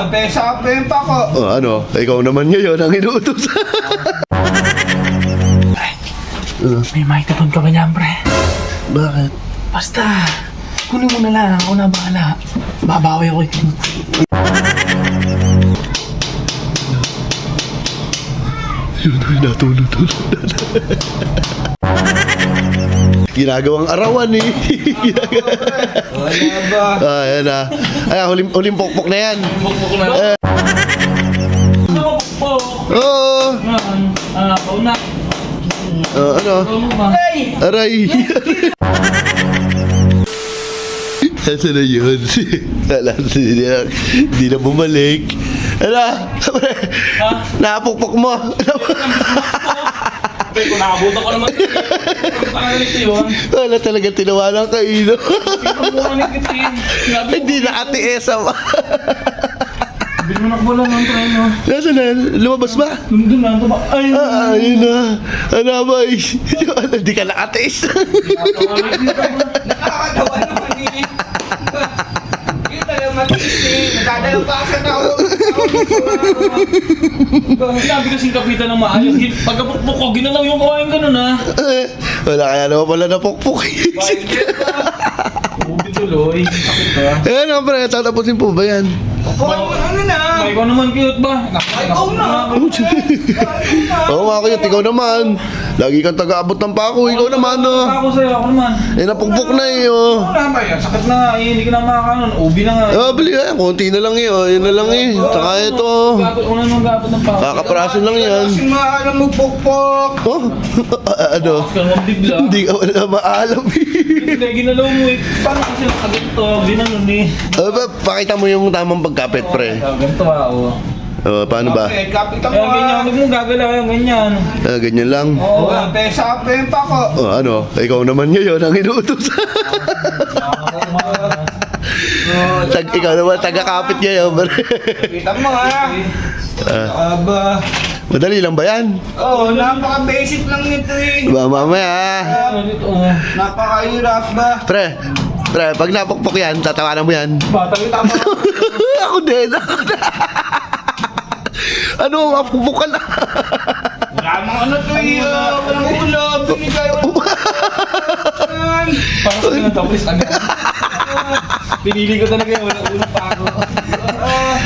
Pesa pa ko. Oh, ano? Ikaw naman ngayon ang inuutos. May maitapon ka ba niyan, pre? Bakit? Basta, kunin mo na lang. Ako na bahala. Babawi ako ito. Yun, natulog. Ginagawang arawan eh. Wala ba? Ayan na. Ay, huling pokpok na yan. Bukbuk na. Bukbuk. Oo. Pauna. Ano? Ano ba? Aray. Nasaan na yun? Wala, hindi na bumalik. Ano? Napukpok mo. Pre, kung nakabuto ko naman. Ano ito yun? Wala talaga tinawanan ka, Ino. Sinabi Hindi na atiesa ba? Binunak mo lang ang try mo. Nasaan na? Lumabas ba? Nandun lang ito ba? Ay! Ayun na. Ano ba? Hindi ka nakatiis. Nakakatawa naman eh. Kita yung matiis eh. Nadadalaw pa sa tao. Sinabi kasing kapitan ng maayos. Pagkapukpuk ko, ginalaw yung kawain ganun ha. Wala kaya naman pala napukpok. Ubi tuloy. Sakit ka. Ayan pre, tatapusin po ba yan? Ano na? Ikaw naman cute ba? Ikaw na. Oo nga kayo, ikaw naman. Lagi kang taga-abot ng pako, ikaw naman Ako sa'yo, ako naman. Eh napukpok na eh oh. Ano ba yan? Sakit na nga eh. Hindi ka na makakanon. Ubi na nga. Bili ka, konti na lang eh oh. Yun na lang eh. Saka ito. Una nang gapot ng pako. Kakaprasin lang yan. Kasi maalam mo pokpok. Oh, ano? Kaya mo bigla. Hindi ka wala maalam eh. Hindi, ginalaw mo eh. Paano kasi nakaganto? Ginanon eh. Pakita mo yung tamang pagkapit pre. Ganto oh. Paano ba? Okay, kapitan Kaya mo ganyan, huwag mo gagalaw yung ganyan. Ganyan lang. Oo, pesa pa ko. Ano? Ikaw naman ngayon ang inuutos. Ikaw naman taga-kapit ngayon pre. Kita mo ha. Aba. Madali lang ba yan? Oo, napaka-basic lang nito eh. Mamaya. Ano dito? Napakahirap ba? Pre, pag napukpok yan, tatawanan mo yan. Bata-bata mo. Ako din. Ano, mapukpok ka na. Lamang ano to eh. Walang ulam. Binigay ko. Parang sa pinatapos. Pinili ko talaga yun. Walang ulo pa ako.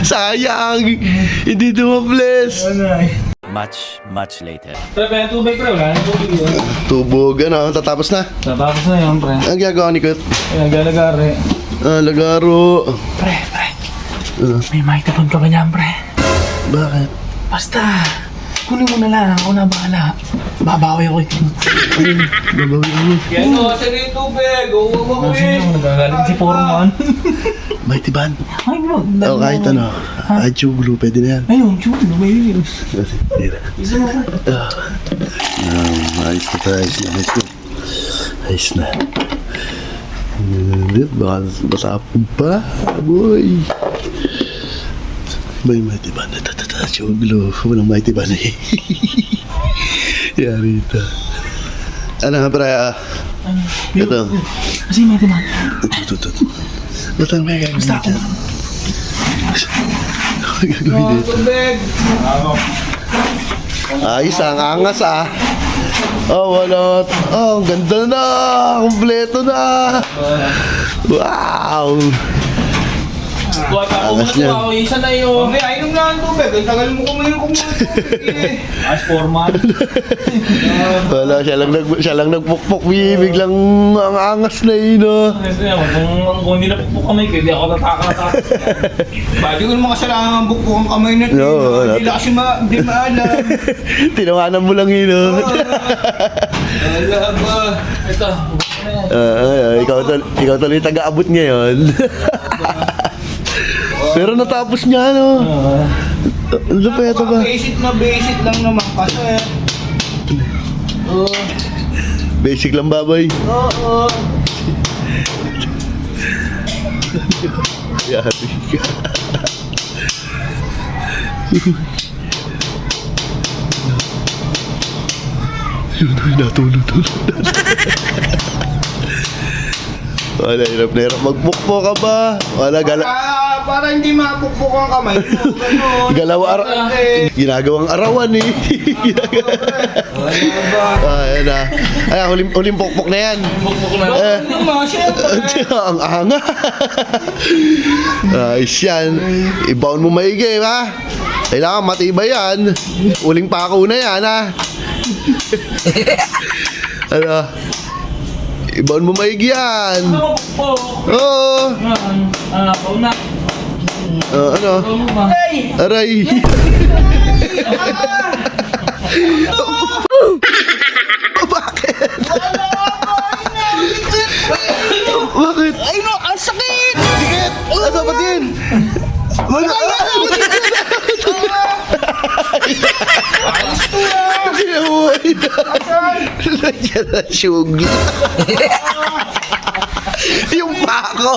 Sayang. Hindi dumables. Much later. Pre, kaya tubig pre. Wala na tubig yun. Tubog, ano, tatapos na. Tapos na yun pre. Ang ginagawa ni Kurt? Kaya galagari. Lagaro. Pre. May maitapon ka ba niyan pre? Bakit? Basta, kunin mo na lang. Ako na bahala. Babawi ako ito. Babawi mo. Yan o, sa rin tubig. Huwag mo Ano eh. siya yung nagagaling si Foreman? May tiban. Ay, no. Kahit ano. Ay, chuglo, pwede na yan. Ayun, chulo. May yun. Kasi, tira. Isa mo pre. Ayos na tayo. Ayos na. Baka masapog pa. Boy. May tiban na chuglo. Walang may tiban eh. Yari ito. Ano nga pre? Ito. Kasi may timan. Ito. Ba't ang may gagawin Basta ako. dyan? Gagawin dito. Tubig. Ayos, ang angas ah. Oh, wala. Oh, ang ganda na. Kompleto na. Wow. Buhat ako Angas muna niyan. ako. Isa na yun. Okay, ayun na ang tubig. Ang tagal mo kumain ng tubig eh. As Foreman. Wala, siya lang nagpukpok. Biglang ang angas na yun ah. Kung hindi na pukpuk kamay ko, hindi ako tataka. Badi ko naman kasalanan ang bukbuk ang kamay na ito. Oo, Hindi lang kasi hindi maalam. Tinawanan mo lang yun ah. Wala ba? Ito. Ikaw tuloy taga-abot ngayon. Pero natapos niya ano. Ano pa ito ba? Basic lang naman kasi. Basic lang baboy. Oo. Yari ka. Yun, natulog. Wala, hirap na hirap. Magbukpo ka ba? Wala, gala. para hindi mapukpok ang kamay mo. Ganun. Ginagawang arawan eh. Ano ba? Ayan na. Ayan, huling pokpok na yan. Ano mo, syempre. Ang anga. Ayos yan. Ibaon mo maigi, ha? Kailangan matibay yan. Uling pako na yan, ha? Ano? Ibaon mo maigi yan. Oo. Ano? Aray. Bakit? Bakit? Ay no, ang sakit! Dikit! Ano ba din? Wala! Ayos to ah! Sinabuhay na! Nandiyan na syugi. Yung pako!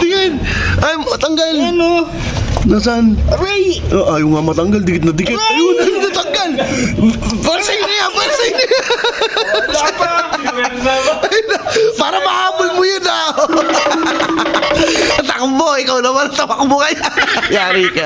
Tingin! Ay, matanggal! Ano? Nasaan? Aray! Ayaw nga matanggal, dikit na dikit. Ayun, natanggal! Parsay na yan! Parsay na yan! Wala pa! Para mahabol mo yun ah! Takbo! Ikaw naman, tamakbo kaya! Yari ka!